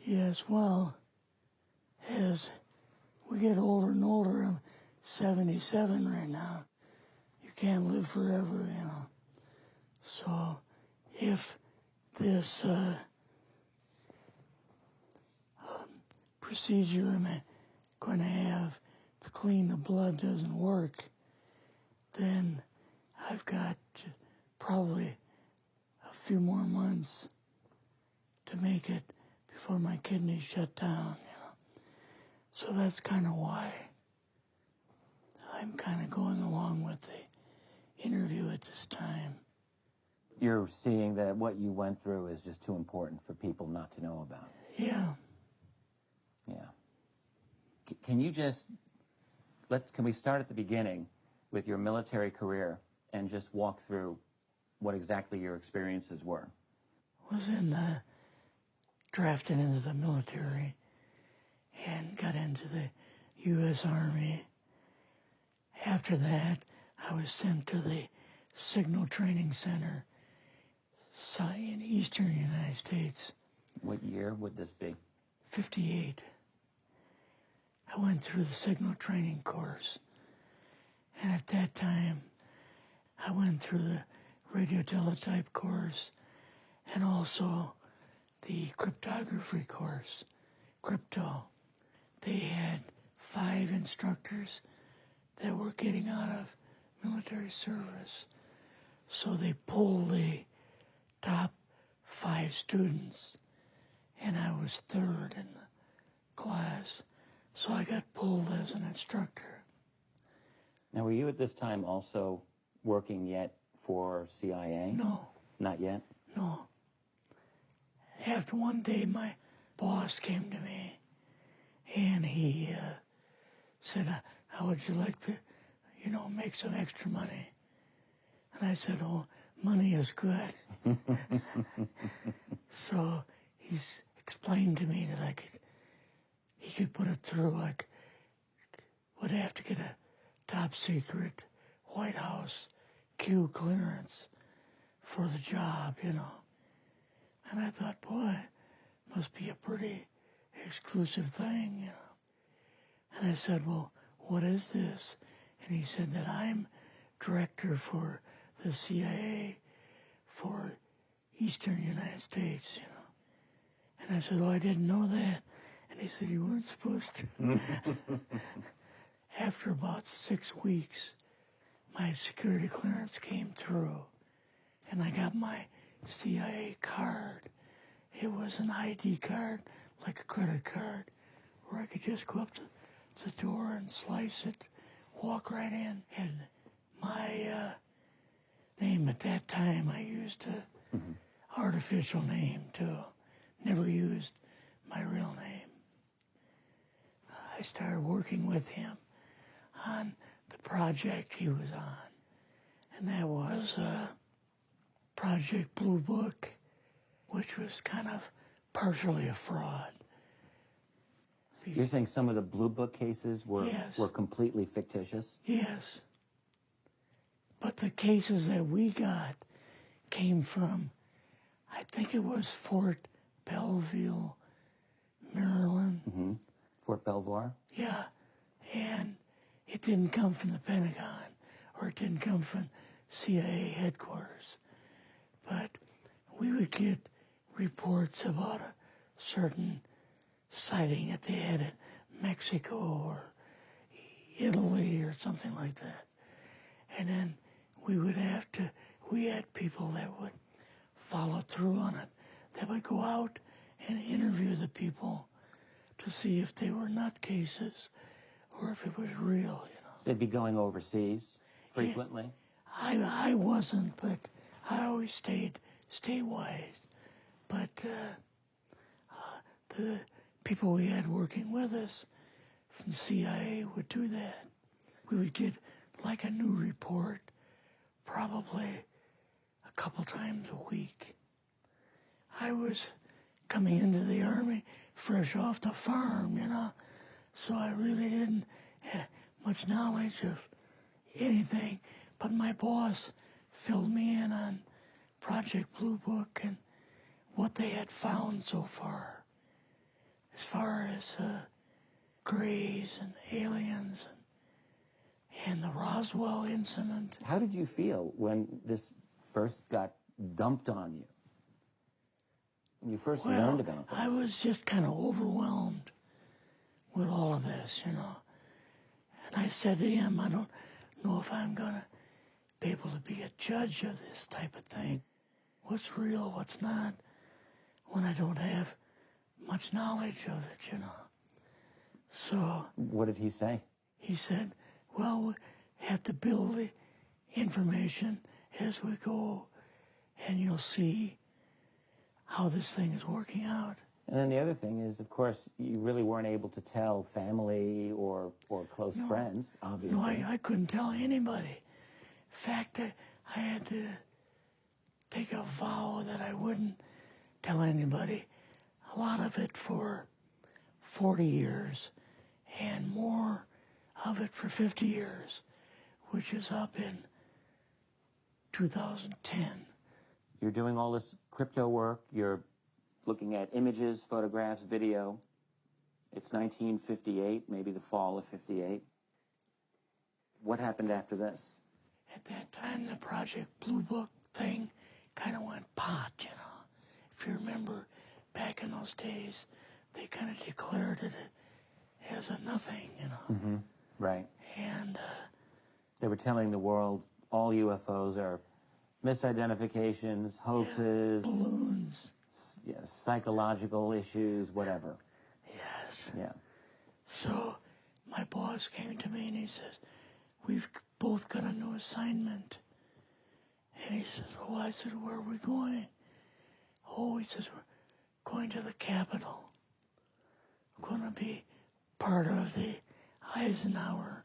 Yes, well, as we get older and older, I'm 77 right now. You can't live forever, you know. So if this procedure I'm going to have to clean the blood doesn't work, then I've got probably a few more months to make it before my kidneys shut down, you know. So that's kind of why I'm kind of going along with the interview at this time. You're seeing that what you went through is just too important for people not to know about. Yeah. Yeah. Can you just, can we start at the beginning with your military career and just walk through what exactly your experiences were? Was drafted into the military and got into the U.S. Army. After that, I was sent to the Signal Training Center in eastern United States. What year would this be? 58. I went through the Signal Training course. And at that time, I went through the radio teletype course and also the cryptography course, crypto. They had 5 instructors that were getting out of military service. So they pulled the top 5 students, and I was 3rd in the class. So I got pulled as an instructor. Now, were you at this time also working yet for CIA? No. Not yet? No. After one day, my boss came to me, and he said, how would you like to, make some extra money? And I said, oh, money is good. So he's explained to me that he could put it through, would have to get a top secret White House Q clearance for the job, And I thought, boy, must be a pretty exclusive thing, And I said, well, what is this? And he said that I'm director for the CIA for Eastern United States, And I said, oh, I didn't know that. And he said, you weren't supposed to. After about 6 weeks, my security clearance came through, and I got my CIA card. It was an ID card, like a credit card, where I could just go up to the door and slice it, walk right in. And my name at that time, I used a artificial name too. Never used my real name. I started working with him on the project he was on, and that was Project Blue Book, which was kind of partially a fraud. You're saying some of the Blue Book cases were completely fictitious? Yes. But the cases that we got came from, I think it was Fort Belvoir, Maryland. Fort Belvoir? Yeah. And it didn't come from the Pentagon, or it didn't come from CIA headquarters. But we would get reports about a certain sighting that they had in Mexico or Italy or something like that. And then we had people that would follow through on it, that would go out and interview the people to see if they were nutcases or if it was real, So they'd be going overseas frequently? Yeah, I wasn't, but I always stayed statewide. But the people we had working with us from the CIA would do that. We would get like a new report probably a couple times a week. I was coming into the Army fresh off the farm, so I really didn't have much knowledge of anything, but my boss filled me in on Project Blue Book and what they had found so far. as far as Greys and aliens and the Roswell incident. How did you feel when this first got dumped on you? When you first learned about this? I was just kind of overwhelmed with all of this, you know. And I said to him, I don't know if I'm going to be able to be a judge of this type of thing. What's real, what's not, when I don't have much knowledge of it, you know. So... What did he say? He said, well, we have to build the information as we go, and you'll see how this thing is working out. And then the other thing is, of course, you really weren't able to tell family or close friends, obviously. No, I couldn't tell anybody. In fact, I had to take a vow that I wouldn't tell anybody. A lot of it for 40 years, and more of it for 50 years, which is up in 2010. You're doing all this crypto work. You're looking at images, photographs, video. It's 1958, maybe the fall of 58. What happened after this? At that time, the Project Blue Book thing kind of went pot, you know. If you remember, back in those days, they kind of declared it as a nothing, you know. Mm-hmm. Right. And they were telling the world all UFOs are misidentifications, hoaxes, balloons, psychological issues, whatever. Yes. Yeah. So my boss came to me and he says, we've both got a new assignment. And he says, oh, I said, where are we going? Oh, he says, we're going to the Capitol. We're going to be part of the Eisenhower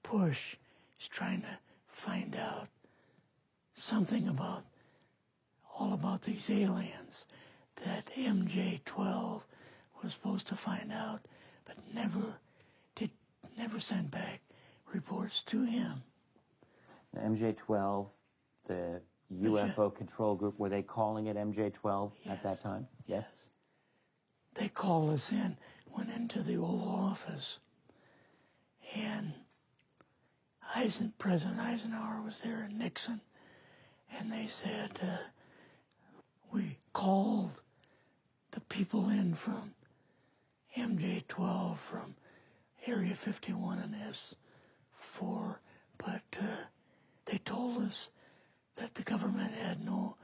push. He's trying to find out something about, all about these aliens that MJ-12 was supposed to find out, but never sent back reports to him. The MJ-12, the UFO control group, were they calling it MJ-12 at that time? Yes. They called us in, went into the Oval Office, and President Eisenhower was there and Nixon, and they said, we called the people in from MJ-12 from Area 51 and S4, but they told us that the government had no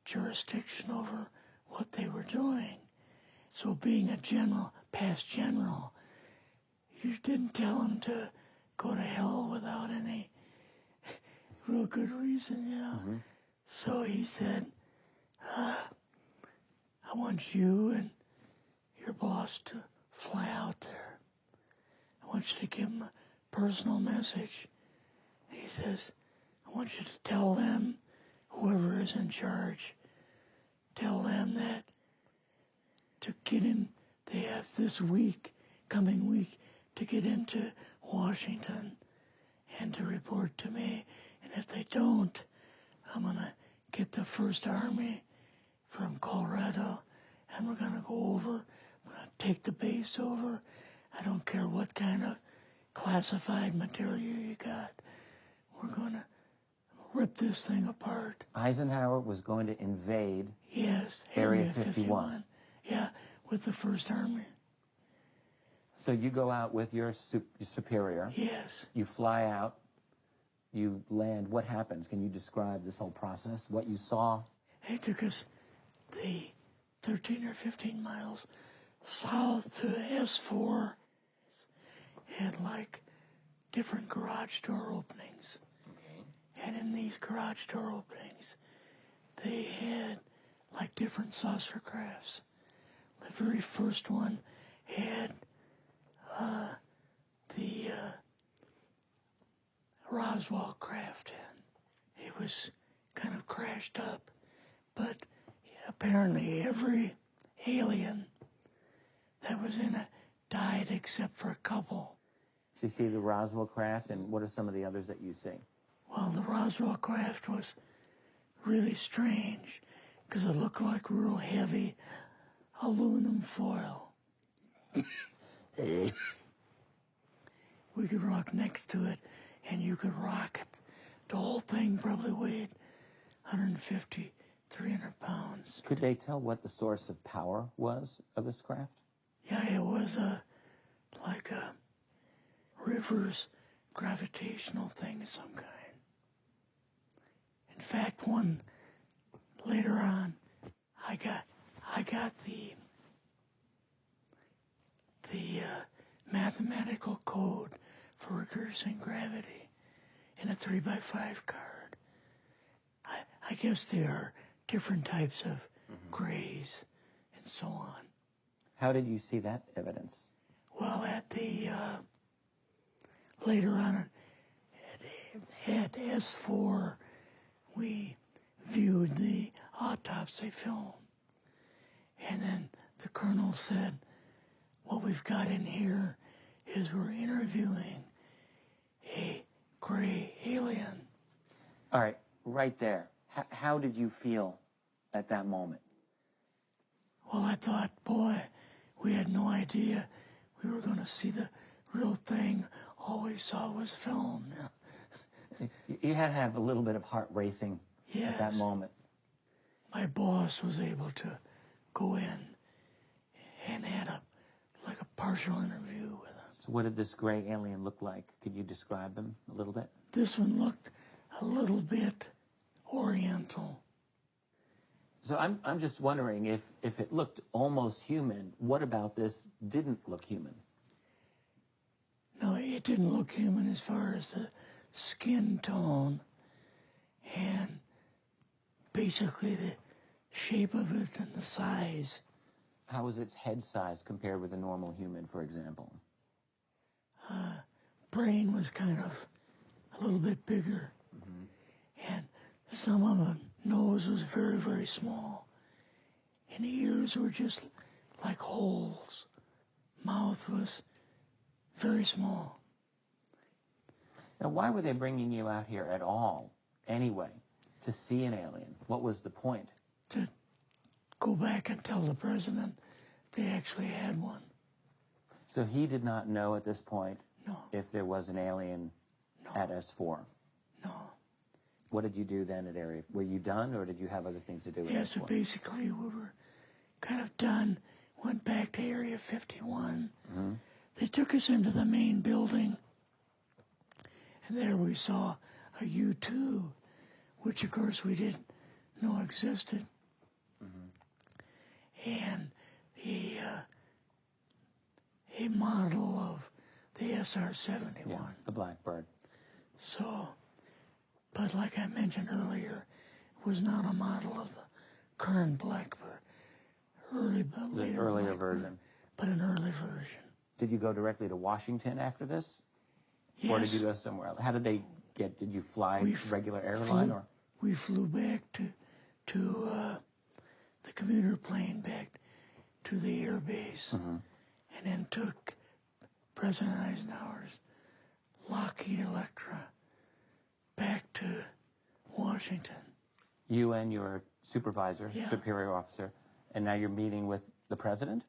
jurisdiction over what they were doing. So being a general, past general, you didn't tell them to go to hell without any real good reason, you know. Mm-hmm. So he said, I want you and your boss to fly out there. I want you to give them a personal message. And he says, I want you to tell them, whoever is in charge, tell them that to get in, they have this week, coming week, to get into Washington and to report to me. And if they don't, I'm going to get the First Army from Colorado, and we're going to go over, we're going to take the base over. I don't care what kind of classified material you got. We're going to rip this thing apart. Eisenhower was going to invade Area 51. Yeah, with the First Army. So you go out with your superior. Yes. You fly out. You land. What happens? Can you describe this whole process, what you saw? They took us the 13 or 15 miles south to S4 and like different garage door openings. Okay. And in these garage door openings, they had like different saucer crafts. The very first one had the Roswell craft in. It was kind of crashed up, but apparently every alien that was in it died except for a couple. So you see the Roswell craft, and what are some of the others that you see? Well, the Roswell craft was really strange because it looked like real heavy aluminum foil. We could rock next to it, and you could rock it. The whole thing probably weighed 150, 300 pounds. Could they tell what the source of power was of this craft? Yeah, it was like a reverse gravitational thing of some kind. In fact, one later on, I got the mathematical code for reversing gravity in a 3x5 card. I guess there are different types of grays and so on. How did you see that evidence? Well, at the later on at S4, we viewed the autopsy film, and then the colonel said, "What we've got in here is we're interviewing a gray alien." All right, right there. How did you feel at that moment? Well, I thought, boy, we had no idea we were going to see the real thing. All we saw was film. You had to have a little bit of heart racing at that Yes. moment. My boss was able to go in and had a partial interview with him. So what did this gray alien look like? Could you describe him a little bit? This one looked a little bit oriental. So I'm just wondering if it looked almost human, what about this didn't look human? No, it didn't look human as far as the skin tone and basically the shape of it and the size. How was its head size compared with a normal human, for example? Brain was kind of a little bit bigger. And some of the nose was very, very small. And the ears were just like holes. Mouth was very small. Now, why were they bringing you out here at all, anyway, to see an alien? What was the point? To go back and tell the president they actually had one. So he did not know at this point No, if there was an alien at S4. no. What did you do then at Area? Were you done, or did you have other things to do with Yeah, so S4? basically we were kind of done. Went back to Area 51. They took us into the main building, and there we saw a U-2, which of course we didn't know existed. And a model of the SR-71. Yeah, the Blackbird. So, but like I mentioned earlier, it was not a model of the current Blackbird, It was an earlier version. but an early version. Did you go directly to Washington after this? Yes. Or did you go somewhere else? How did they get, did you fly regular airline or? We flew back to the commuter plane back to the air base, and then took President Eisenhower's Lockheed Electra back to Washington. You and your supervisor, Yeah. superior officer, and now you're meeting with the president?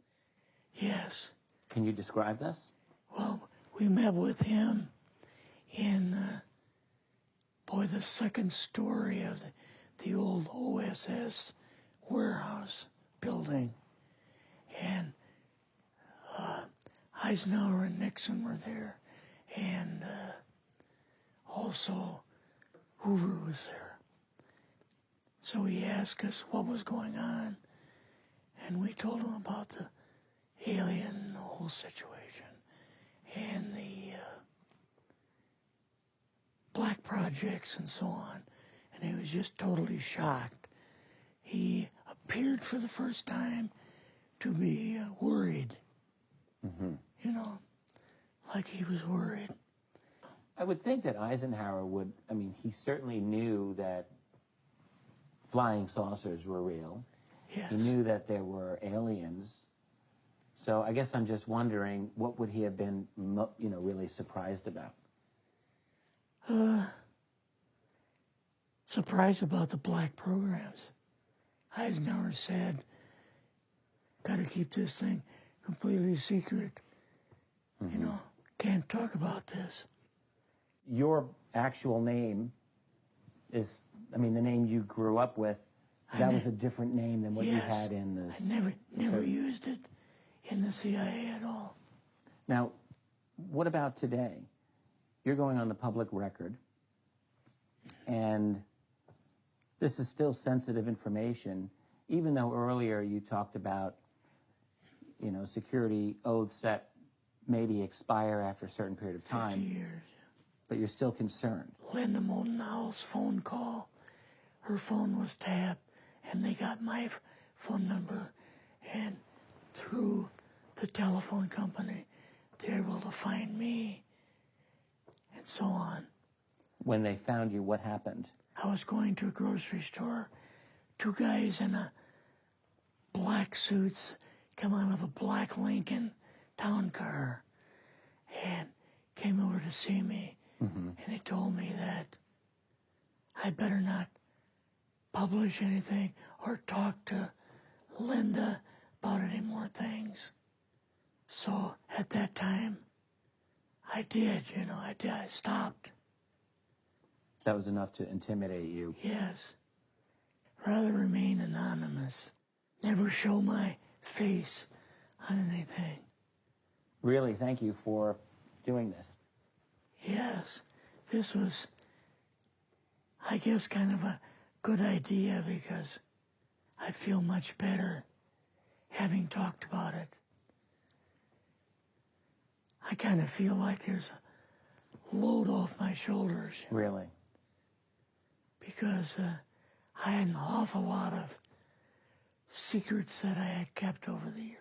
Yes. Can you describe this? Well, we met with him in, the second story of the old OSS warehouse building. And Eisenhower and Nixon were there. And also Hoover was there. So he asked us what was going on. And we told him about the alien, the whole situation, and the black projects and so on. And he was just totally shocked. He appeared for the first time to be worried. You know, like he was worried. I would think that Eisenhower would, I mean, he certainly knew that flying saucers were real. Yes. He knew that there were aliens. So I guess I'm just wondering, what would he have been, really surprised about? Surprised about the black programs. Eisenhower said, got to keep this thing completely secret. You know, can't talk about this. Your actual name is, I mean, the name you grew up with, that was a different name than what you had in the... I never used it in the CIA at all. Now, what about today? You're going on the public record, and this is still sensitive information, even though earlier you talked about, you know, security oaths that maybe expire after a certain period of time. 50 years. But you're still concerned. Linda Moldenhauer's phone call, her phone was tapped, and they got my phone number, and through the telephone company, they're able to find me, and so on. When they found you, what happened? I was going to a grocery store. Two guys in a black suits come out of a black Lincoln town car and came over to see me. And they told me that I better not publish anything or talk to Linda about any more things. So at that time, I did, you know, I stopped. That was enough to intimidate you. Yes. Rather remain anonymous. Never show my face on anything. Really, thank you for doing this. Yes, this was, I guess, kind of a good idea because I feel much better having talked about it. I kind of feel like there's a load off my shoulders. Really? Because I had an awful lot of secrets that I had kept over the years.